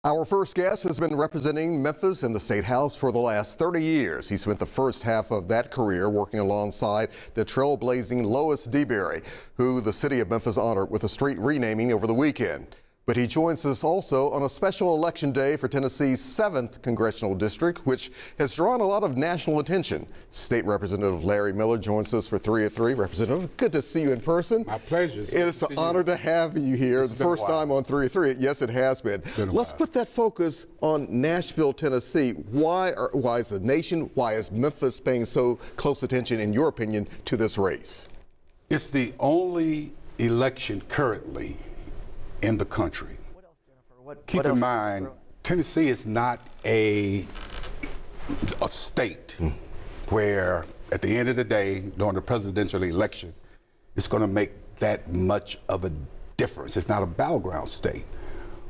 Our first guest has been representing Memphis in the State House for the last 30 years. He spent the first half of that career working alongside the trailblazing Lois DeBerry, who the city of Memphis honored with a street renaming over the weekend. But he joins us also on a special election day for Tennessee's 7th congressional district, which has drawn a lot of national attention. State Representative Larry Miller joins us for 3 at 3. Representative, good to see you in person. My pleasure. It is an honor to have you here. The first time on 3 at 3. Yes, it has been. Let's put that focus on Nashville, Tennessee. Why is the nation, why is Memphis paying so close attention, in your opinion, to this race? It's the only election currently in the country. Keep in mind, Tennessee is not a state where at the end of the day, during the presidential election, it's going to make that much of a difference. It's not a battleground state.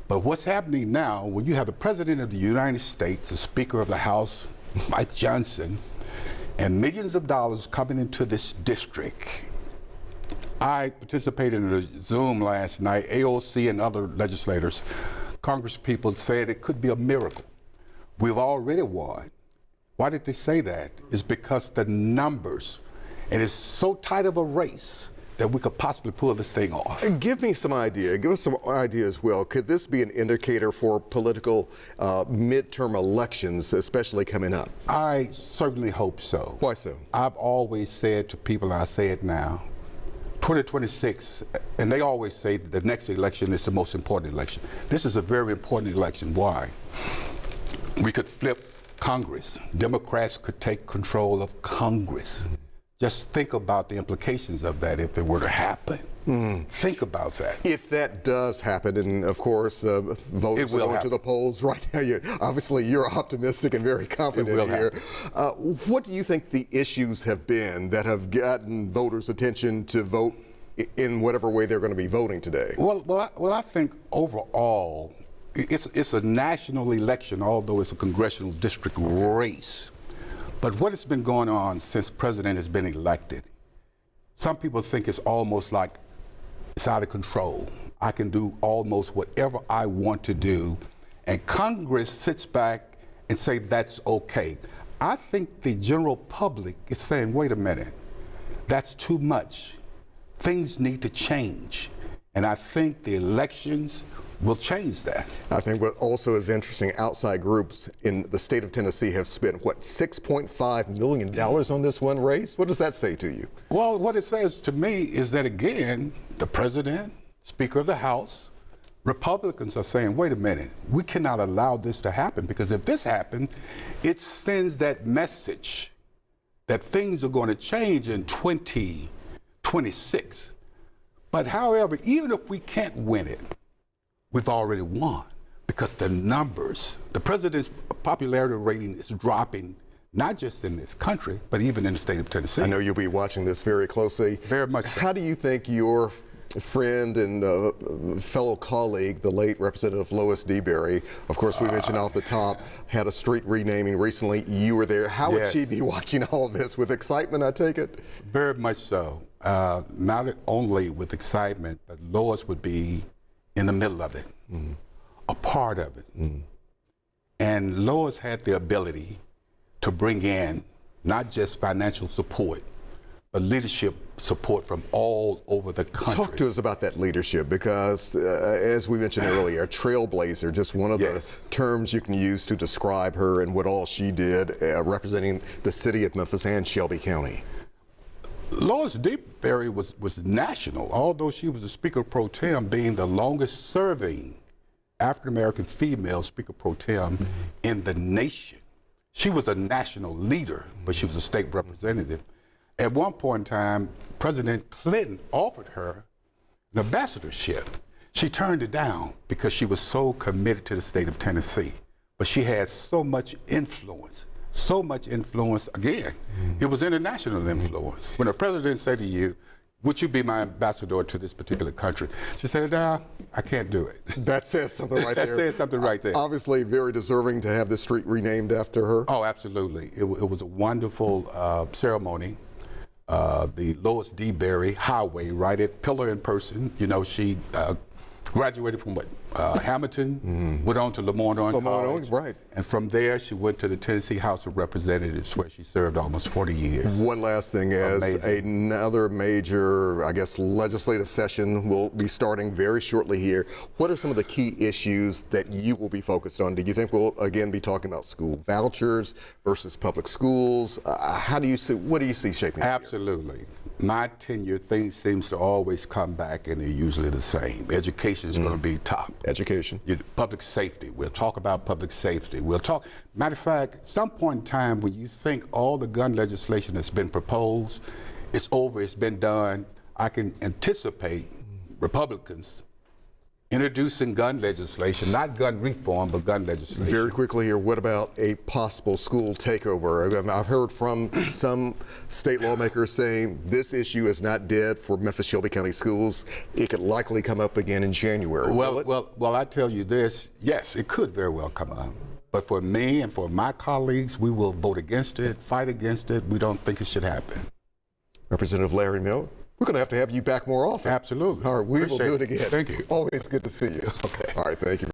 But what's happening now, when you have the President of the United States, the Speaker of the House, Mike Johnson, and millions of dollars coming into this district. I participated in a Zoom last night. AOC and other legislators, congresspeople said it could be a miracle. We've already won. Why did they say that? It's because the numbers, and it's so tight of a race that we could possibly pull this thing off. Give me some idea. Give us some idea as well. Could this be an indicator for political midterm elections, especially coming up? I certainly hope so. Why so? I've always said to people, and I say it now, 2026, and they always say that the next election is the most important election. This is a very important election. Why? We could flip Congress. Democrats could take control of Congress. Just think about the implications of that if it were to happen. Think about that. If that does happen, and of course, voters are going to the polls right now. Obviously, you're optimistic and very confident here. What do you think the issues have been that have gotten voters' attention to vote in whatever way they're going to be voting today? Well, I think overall, it's a national election, although it's a congressional district race. But what has been going on since President has been elected, some people think it's almost like it's out of control. I can do almost whatever I want to do, and Congress sits back and say that's okay. I think the general public is saying, wait a minute, that's too much. Things need to change. And I think the elections will change that. I think what also is interesting, outside groups in the state of Tennessee have spent, what, $6.5 million on this one race? What does that say to you? Well, what it says to me is that, again, the President, Speaker of the House, Republicans are saying, wait a minute, we cannot allow this to happen, because if this happens, it sends that message that things are going to change in 2026. But however, even if we can't win it, we've already won, because the numbers, the president's popularity rating is dropping, not just in this country, but even in the state of Tennessee. I know you'll be watching this very closely. Very much so. How do you think your friend and fellow colleague, the late Representative Lois DeBerry, of course we mentioned off the top, had a street renaming recently. You were there. How would she be watching all of this? With excitement, I take it? Very much so. Not only with excitement, but Lois would be in the middle of it, a part of it. And Lois had the ability to bring in not just financial support, but leadership support from all over the country. Talk to us about that leadership, because as we mentioned earlier, trailblazer, just one of the terms you can use to describe her and what all she did representing the city of Memphis and Shelby County. Lois DeBerry was national, although she was the Speaker Pro Tem, being the longest serving African-American female Speaker Pro Tem in the nation. She was a national leader, but she was a state representative. At one point in time, President Clinton offered her an ambassadorship. She turned it down because she was so committed to the state of Tennessee. But she had so much influence. Again, it was international influence. When a president said to you, would you be my ambassador to this particular country? She said, no, I can't do it. That says something right there. That says something right there. Obviously very deserving to have the street renamed after her. Oh, absolutely. It was a wonderful ceremony. The Lois DeBerry Highway, right at Pillar in Person. You know, she Graduated from Hamilton, went on to Lamont Orange College. Right. And from there, she went to the Tennessee House of Representatives, where she served almost 40 years. One last thing, as Amazing. another major, I guess, legislative session will be starting very shortly here. What are some of the key issues that you will be focused on? Do you think we'll again be talking about school vouchers versus public schools? How do you see? What do you see shaping up here? Absolutely. My tenure, things seems to always come back, and they're usually the same. Education is going to be top. Education. Public safety. We'll talk about public safety. We'll talk. Matter of fact, at some point in time, when you think all the gun legislation that's been proposed, it's over, it's been done, I can anticipate Republicans introducing gun legislation, not gun reform, but gun legislation. Very quickly here, what about a possible school takeover? I've heard from some state lawmakers saying this issue is not dead for Memphis Shelby County schools. It could likely come up again in January. Well, I tell you this, yes, it could very well come up. But for me and for my colleagues, we will vote against it, fight against it. We don't think it should happen. Representative Larry Miller, we're going to have you back more often. Absolutely. All right, we will do it Appreciate it. again. Thank you. Always good to see you. Okay. All right, thank you.